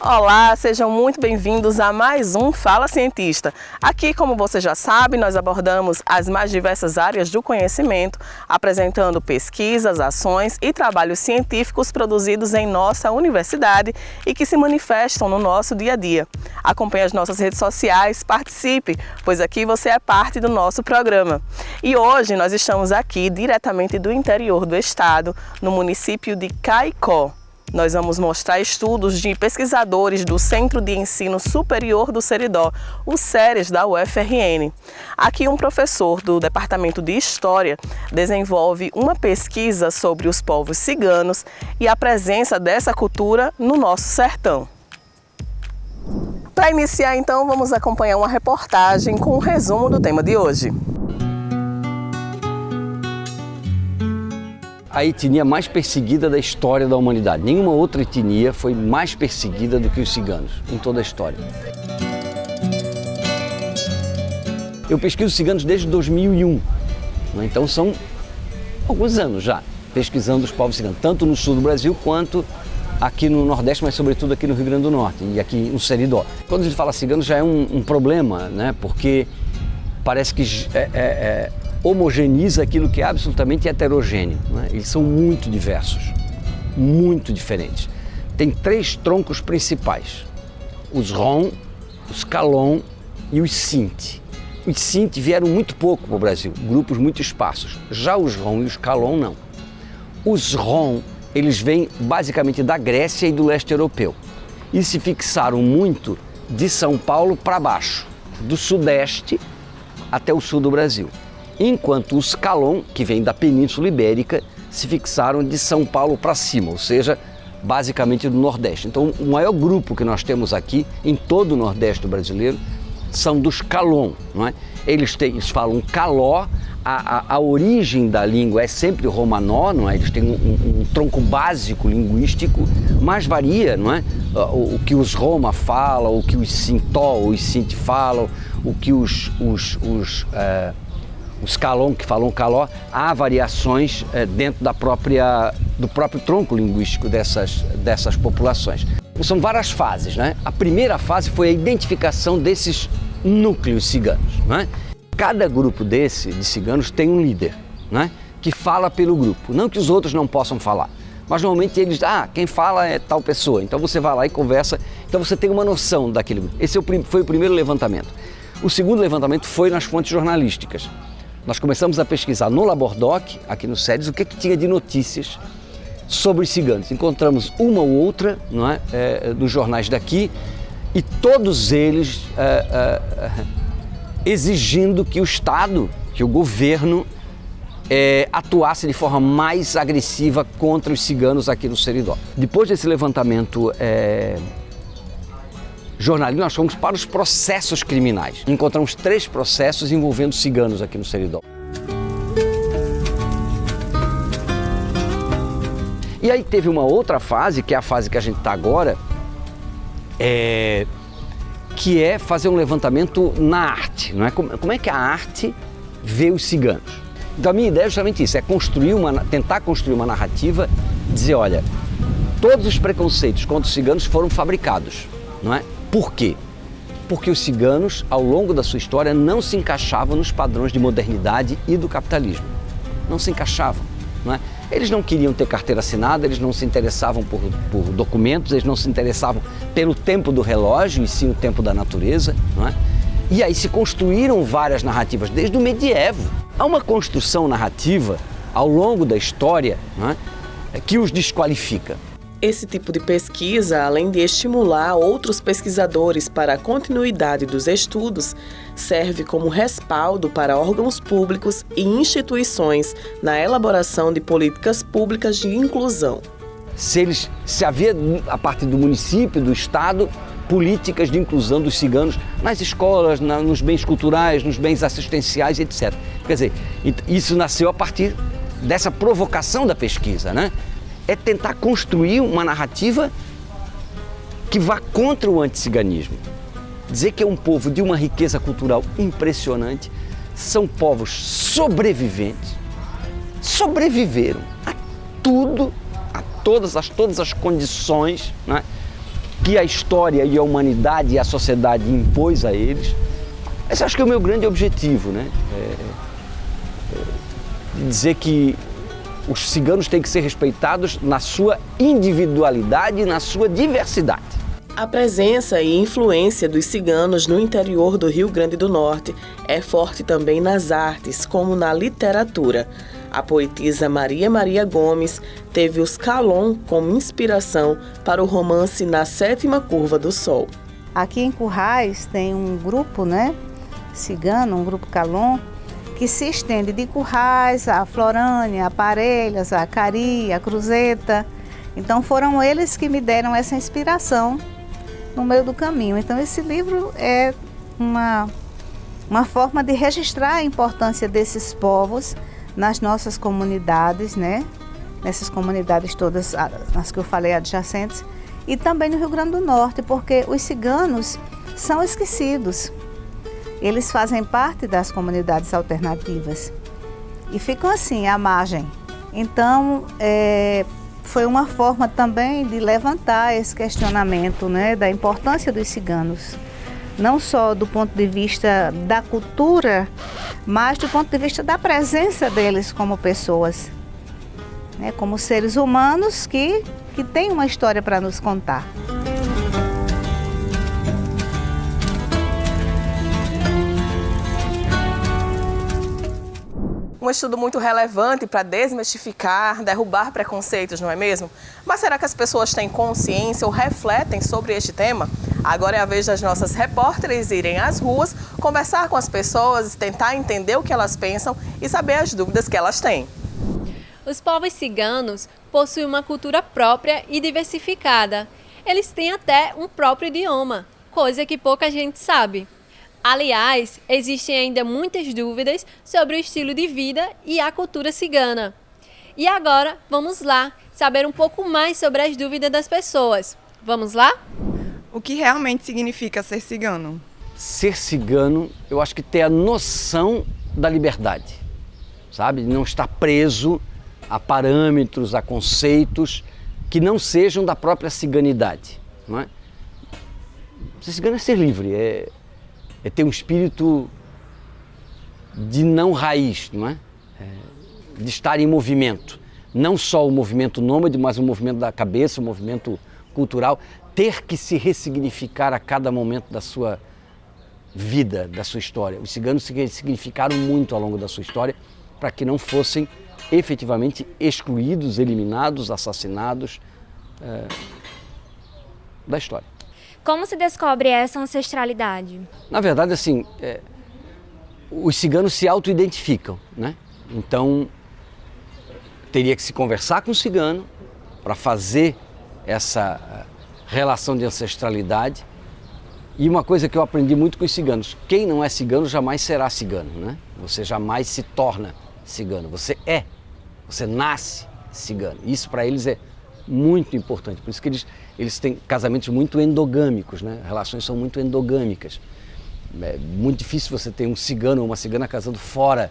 Olá, sejam muito bem-vindos a mais um Fala Cientista. Aqui, como você já sabe, nós abordamos as mais diversas áreas do conhecimento, apresentando pesquisas, ações e trabalhos científicos produzidos em nossa universidade e que se manifestam no nosso dia a dia. Acompanhe as nossas redes sociais, participe, pois aqui você é parte do nosso programa. E hoje nós estamos aqui diretamente do interior do estado, no município de Caicó. Nós vamos mostrar estudos de pesquisadores do Centro de Ensino Superior do Seridó, o CERES da UFRN. Aqui um professor do Departamento de História desenvolve uma pesquisa sobre os povos ciganos e a presença dessa cultura no nosso sertão. Para iniciar, então, vamos acompanhar uma reportagem com um resumo do tema de hoje. A etnia mais perseguida da história da humanidade. Nenhuma outra etnia foi mais perseguida do que os ciganos em toda a história. Eu pesquiso ciganos desde 2001, então são alguns anos já pesquisando os povos ciganos, tanto no sul do Brasil quanto aqui no Nordeste, mas sobretudo aqui no Rio Grande do Norte e aqui no Seridó. Quando a gente fala cigano já é um problema, né? Porque parece que homogeneiza aquilo que é absolutamente heterogêneo, né? Eles são muito diversos, muito diferentes. Tem três troncos principais: os Rom, os Calon e os Sinti. Os Sinti vieram muito pouco para o Brasil, grupos muito esparsos. Já os Rom e os Calon não. Os Rom, eles vêm basicamente da Grécia e do leste europeu e se fixaram muito de São Paulo para baixo, do sudeste até o sul do Brasil. Enquanto os Calon, que vêm da Península Ibérica, se fixaram de São Paulo para cima, ou seja, basicamente do Nordeste. Então, o maior grupo que nós temos aqui, em todo o Nordeste brasileiro, são dos Calon, não é? Eles falam caló, a origem da língua é sempre romanó, não é? Eles têm um tronco básico linguístico, mas varia, não é? O que os Roma falam, o que os Sintó, os Sinti falam, o que os Calon, que falam caló, há variações dentro do próprio tronco linguístico dessas populações. São várias fases, né? A primeira fase foi a identificação desses núcleos ciganos, né? Cada grupo de ciganos tem um líder, né? Que fala pelo grupo, não que os outros não possam falar, mas normalmente eles, quem fala é tal pessoa, então você vai lá e conversa, então você tem uma noção daquele grupo. Esse foi o primeiro levantamento. O segundo levantamento foi nas fontes jornalísticas. Nós começamos a pesquisar no Labordoc, aqui no CERES, o que tinha de notícias sobre os ciganos. Encontramos uma ou outra, não é, dos jornais daqui, e todos eles exigindo que o Estado, que o governo, atuasse de forma mais agressiva contra os ciganos aqui no Seridó. Depois desse levantamento jornalismo, nós fomos para os processos criminais. Encontramos 3 processos envolvendo ciganos aqui no Seridó. E aí teve uma outra fase, que é a fase que a gente está agora, que é fazer um levantamento na arte, não é? Como é que a arte vê os ciganos? Então a minha ideia é justamente isso, é tentar construir uma narrativa, dizer, olha, todos os preconceitos contra os ciganos foram fabricados, não é? Por quê? Porque os ciganos, ao longo da sua história, não se encaixavam nos padrões de modernidade e do capitalismo. Não se encaixavam, não é? Eles não queriam ter carteira assinada, eles não se interessavam por documentos, eles não se interessavam pelo tempo do relógio e sim o tempo da natureza, não é? E aí se construíram várias narrativas, desde o medievo. Há uma construção narrativa, ao longo da história, não é, que os desqualifica. Esse tipo de pesquisa, além de estimular outros pesquisadores para a continuidade dos estudos, serve como respaldo para órgãos públicos e instituições na elaboração de políticas públicas de inclusão. Se havia, a partir do município, do Estado, políticas de inclusão dos ciganos nas escolas, nos bens culturais, nos bens assistenciais, etc. Quer dizer, isso nasceu a partir dessa provocação da pesquisa, né? É tentar construir uma narrativa que vá contra o anticiganismo. Dizer que é um povo de uma riqueza cultural impressionante, são povos sobreviventes, sobreviveram a tudo, a todas as condições, né, que a história e a humanidade e a sociedade impôs a eles. Esse acho que é o meu grande objetivo, né? Dizer que os ciganos têm que ser respeitados na sua individualidade e na sua diversidade. A presença e influência dos ciganos no interior do Rio Grande do Norte é forte também nas artes, como na literatura. A poetisa Maria Gomes teve os Calon como inspiração para o romance Na Sétima Curva do Sol. Aqui em Currais tem um grupo, cigano, um grupo Calon, que se estende de Currais a Florânia, a Parelhas, a Cari, a Cruzeta. Então foram eles que me deram essa inspiração no meio do caminho. Então esse livro é uma forma de registrar a importância desses povos nas nossas comunidades, nessas comunidades todas, as que eu falei adjacentes, e também no Rio Grande do Norte, porque os ciganos são esquecidos. Eles fazem parte das comunidades alternativas e ficam assim, à margem. Então, foi uma forma também de levantar esse questionamento, da importância dos ciganos, não só do ponto de vista da cultura, mas do ponto de vista da presença deles como pessoas, como seres humanos que têm uma história para nos contar. Um estudo muito relevante para desmistificar, derrubar preconceitos, não é mesmo? Mas será que as pessoas têm consciência ou refletem sobre este tema? Agora é a vez das nossas repórteres irem às ruas, conversar com as pessoas, tentar entender o que elas pensam e saber as dúvidas que elas têm. Os povos ciganos possuem uma cultura própria e diversificada. Eles têm até um próprio idioma, coisa que pouca gente sabe. Aliás, existem ainda muitas dúvidas sobre o estilo de vida e a cultura cigana. E agora, vamos lá, saber um pouco mais sobre as dúvidas das pessoas. Vamos lá? O que realmente significa ser cigano? Ser cigano, eu acho que ter a noção da liberdade, sabe? Não estar preso a parâmetros, a conceitos que não sejam da própria ciganidade, não é? Ser cigano é ser livre, é ter um espírito de não raiz, não é? De estar em movimento. Não só o movimento nômade, mas o movimento da cabeça, o movimento cultural. Ter que se ressignificar a cada momento da sua vida, da sua história. Os ciganos se ressignificaram muito ao longo da sua história para que não fossem efetivamente excluídos, eliminados, assassinados da história. Como se descobre essa ancestralidade? Na verdade, assim, os ciganos se auto-identificam, né? Então, teria que se conversar com o cigano para fazer essa relação de ancestralidade. E uma coisa que eu aprendi muito com os ciganos, quem não é cigano jamais será cigano, né? Você jamais se torna cigano, você nasce cigano. Isso para eles é muito importante, por isso que eles têm casamentos muito endogâmicos, né? Relações são muito endogâmicas. É muito difícil você ter um cigano ou uma cigana casando fora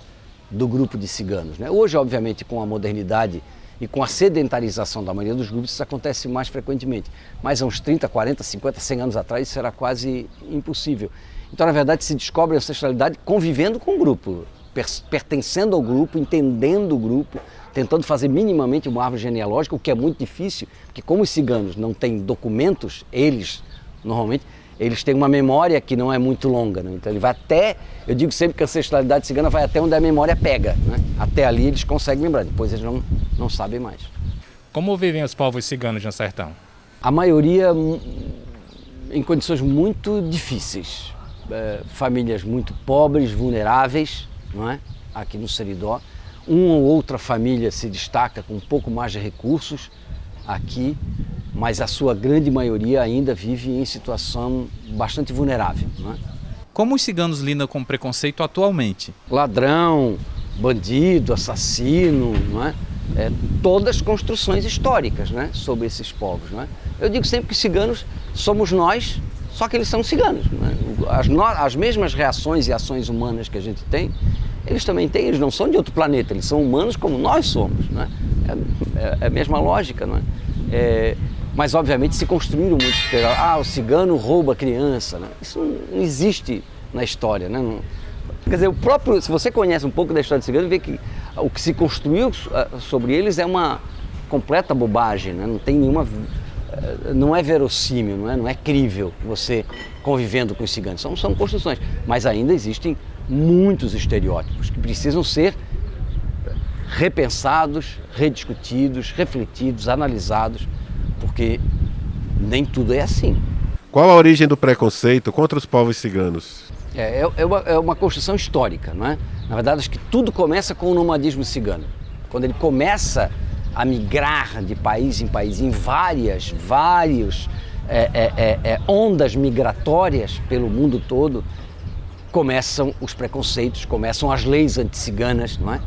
do grupo de ciganos, né? Hoje, obviamente, com a modernidade e com a sedentarização da maioria dos grupos, isso acontece mais frequentemente. Mas há uns 30, 40, 50, 100 anos atrás, isso era quase impossível. Então, na verdade, se descobre a ancestralidade convivendo com o grupo, pertencendo ao grupo, entendendo o grupo, tentando fazer minimamente uma árvore genealógica, o que é muito difícil, porque como os ciganos não têm documentos, normalmente, eles têm uma memória que não é muito longa, né? Então ele vai até, eu digo sempre que a ancestralidade cigana vai até onde a memória pega, né? Até ali eles conseguem lembrar, depois eles não sabem mais. Como vivem os povos ciganos no sertão? A maioria em condições muito difíceis, famílias muito pobres, vulneráveis, não é? Aqui no Seridó. Uma ou outra família se destaca com um pouco mais de recursos aqui, mas a sua grande maioria ainda vive em situação bastante vulnerável, não é? Como os ciganos lidam com preconceito atualmente? Ladrão, bandido, assassino, não é? Todas construções históricas, né, sobre esses povos, não é? Eu digo sempre que ciganos somos nós, só que eles são ciganos, não é? As mesmas reações e ações humanas que a gente tem, eles também têm, eles não são de outro planeta, eles são humanos como nós somos, não é? É a mesma lógica, não é? Mas, obviamente, se construíram muitos estereótipos. O cigano rouba criança, né? Isso não existe na história, né? Quer dizer, se você conhece um pouco da história do cigano, vê que o que se construiu sobre eles é uma completa bobagem, né? Não tem nenhuma... Não é verossímil, não é crível você convivendo com os ciganos. São construções, mas ainda existem muitos estereótipos que precisam ser repensados, rediscutidos, refletidos, analisados, porque nem tudo é assim. Qual a origem do preconceito contra os povos ciganos? É uma construção histórica, não é? Na verdade, acho que tudo começa com o nomadismo cigano. Quando ele começa a migrar de país em país, em várias ondas migratórias pelo mundo todo, começam os preconceitos, começam as leis anti-ciganas, não é?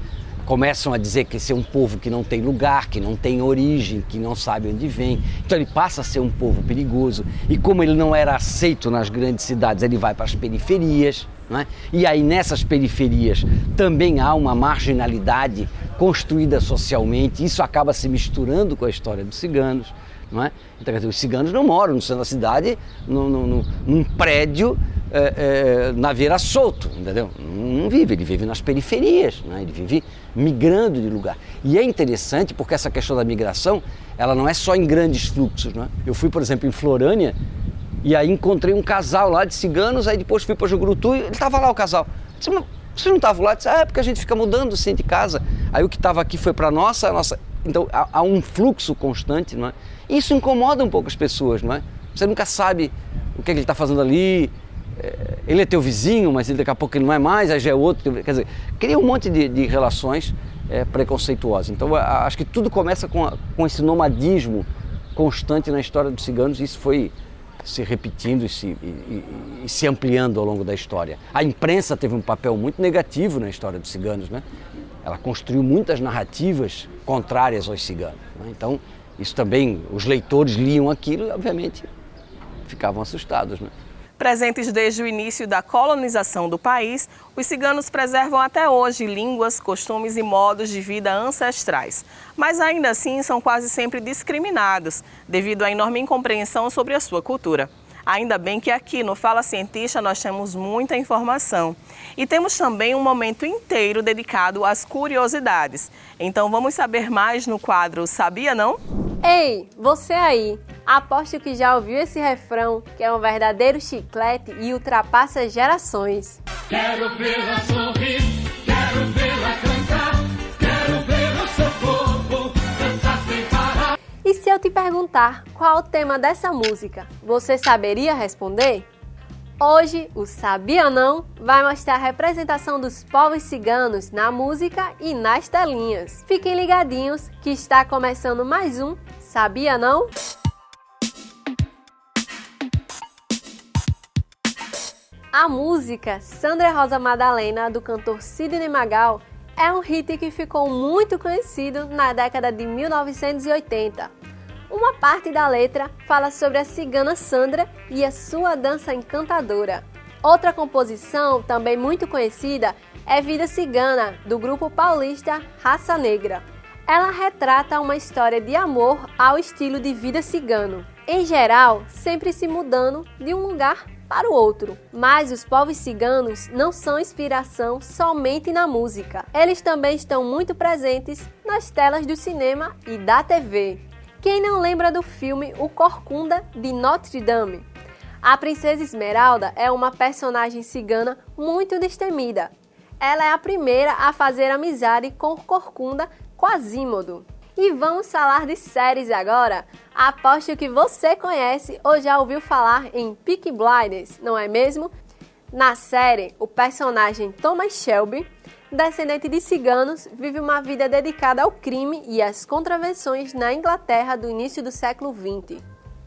Começam a dizer que esse é um povo que não tem lugar, que não tem origem, que não sabe onde vem. Então ele passa a ser um povo perigoso. E como ele não era aceito nas grandes cidades, ele vai para as periferias, não é? E aí nessas periferias também há uma marginalidade construída socialmente. Isso acaba se misturando com a história dos ciganos, não é? Então, quer dizer, os ciganos não moram no centro da cidade, num prédio na Vieira Solto, entendeu? Não vive, ele vive nas periferias, né? Ele vive migrando de lugar. E é interessante porque essa questão da migração, ela não é só em grandes fluxos, né? Eu fui, por exemplo, em Florânia e aí encontrei um casal lá de ciganos, aí depois fui para Jucurutu e ele estava lá, o casal. Eu disse, mas vocês não estavam lá? Eu disse, porque a gente fica mudando assim de casa. Aí o que estava aqui foi para a nossa... Então há um fluxo constante, não é? E isso incomoda um pouco as pessoas, não é? Você nunca sabe o que ele está fazendo ali. Ele é teu vizinho, mas daqui a pouco ele não é mais, aí já é outro. Quer dizer, cria um monte de relações preconceituosas. Então acho que tudo começa com esse nomadismo constante na história dos ciganos, e isso foi se repetindo e se ampliando ao longo da história. A imprensa teve um papel muito negativo na história dos ciganos, né? Ela construiu muitas narrativas contrárias aos ciganos, né? Então, isso também, os leitores liam aquilo e, obviamente, ficavam assustados, né? Presentes desde o início da colonização do país, os ciganos preservam até hoje línguas, costumes e modos de vida ancestrais. Mas ainda assim são quase sempre discriminados, devido à enorme incompreensão sobre a sua cultura. Ainda bem que aqui no Fala Cientista nós temos muita informação. E temos também um momento inteiro dedicado às curiosidades. Então vamos saber mais no quadro Sabia Não? Ei, você aí, aposto que já ouviu esse refrão, que é um verdadeiro chiclete e ultrapassa gerações. Quero vê-la sorrir, quero vê-la cantar, quero ver o seu corpo dançar sem parar. E se eu te perguntar qual o tema dessa música, você saberia responder? Hoje, o Sabia Não vai mostrar a representação dos povos ciganos na música e nas telinhas. Fiquem ligadinhos que está começando mais um Sabia Não? A música Sandra Rosa Madalena, do cantor Sidney Magal, é um hit que ficou muito conhecido na década de 1980. Uma parte da letra fala sobre a cigana Sandra e a sua dança encantadora. Outra composição, também muito conhecida, é Vida Cigana, do grupo paulista Raça Negra. Ela retrata uma história de amor ao estilo de vida cigano. Em geral, sempre se mudando de um lugar para o outro. Mas os povos ciganos não são inspiração somente na música. Eles também estão muito presentes nas telas do cinema e da TV. Quem não lembra do filme O Corcunda de Notre Dame? A Princesa Esmeralda é uma personagem cigana muito destemida. Ela é a primeira a fazer amizade com o Corcunda Quasimodo. E vamos falar de séries agora? Aposto que você conhece ou já ouviu falar em Peaky Blinders, não é mesmo? Na série, o personagem Thomas Shelby, descendente de ciganos, vive uma vida dedicada ao crime e às contravenções na Inglaterra do início do século XX.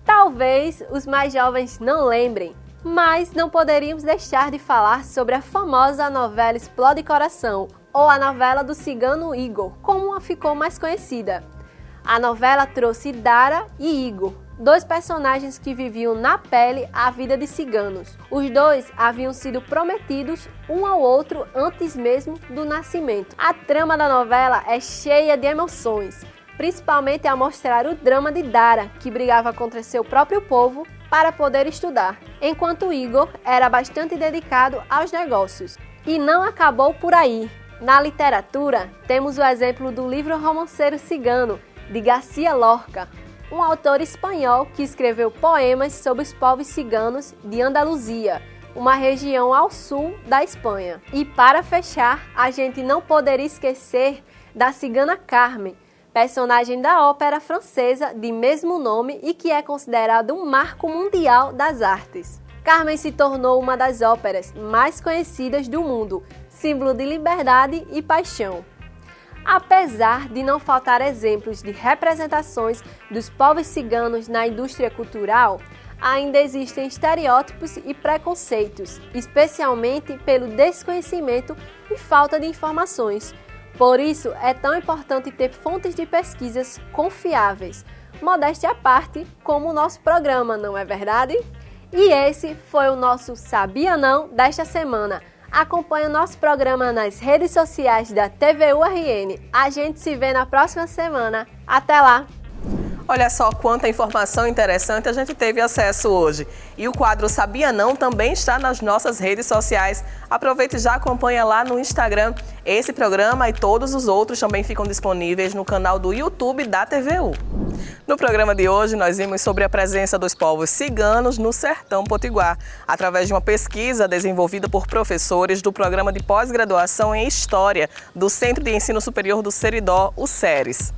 Talvez os mais jovens não lembrem, mas não poderíamos deixar de falar sobre a famosa novela Explode Coração, ou a novela do cigano Igor, como a ficou mais conhecida. A novela trouxe Dara e Igor, dois personagens que viviam na pele a vida de ciganos. Os dois haviam sido prometidos um ao outro antes mesmo do nascimento. A trama da novela é cheia de emoções, principalmente ao mostrar o drama de Dara, que brigava contra seu próprio povo para poder estudar, enquanto Igor era bastante dedicado aos negócios. E não acabou por aí. Na literatura, temos o exemplo do livro Romanceiro Cigano, de Garcia Lorca, um autor espanhol que escreveu poemas sobre os povos ciganos de Andaluzia, uma região ao sul da Espanha. E para fechar, a gente não poderia esquecer da cigana Carmen, personagem da ópera francesa de mesmo nome e que é considerado um marco mundial das artes. Carmen se tornou uma das óperas mais conhecidas do mundo, símbolo de liberdade e paixão. Apesar de não faltar exemplos de representações dos povos ciganos na indústria cultural, ainda existem estereótipos e preconceitos, especialmente pelo desconhecimento e falta de informações. Por isso, é tão importante ter fontes de pesquisas confiáveis, modéstia à parte, como o nosso programa, não é verdade? E esse foi o nosso Sabia Não desta semana. Acompanhe o nosso programa nas redes sociais da TVU-RN. A gente se vê na próxima semana. Até lá! Olha só quanta informação interessante a gente teve acesso hoje. E o quadro Sabia Não também está nas nossas redes sociais. Aproveite e já acompanha lá no Instagram. Esse programa e todos os outros também ficam disponíveis no canal do YouTube da TVU. No programa de hoje, nós vimos sobre a presença dos povos ciganos no Sertão Potiguar, através de uma pesquisa desenvolvida por professores do Programa de Pós-Graduação em História do Centro de Ensino Superior do Seridó, o SERES.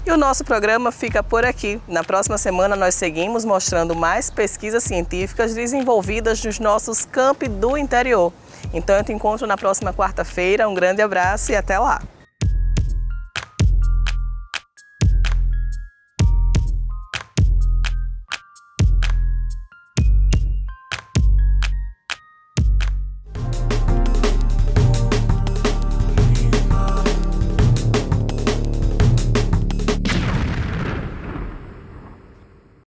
E o nosso programa fica por aqui. Na próxima semana nós seguimos mostrando mais pesquisas científicas desenvolvidas nos nossos campi do interior. Então eu te encontro na próxima quarta-feira. Um grande abraço e até lá!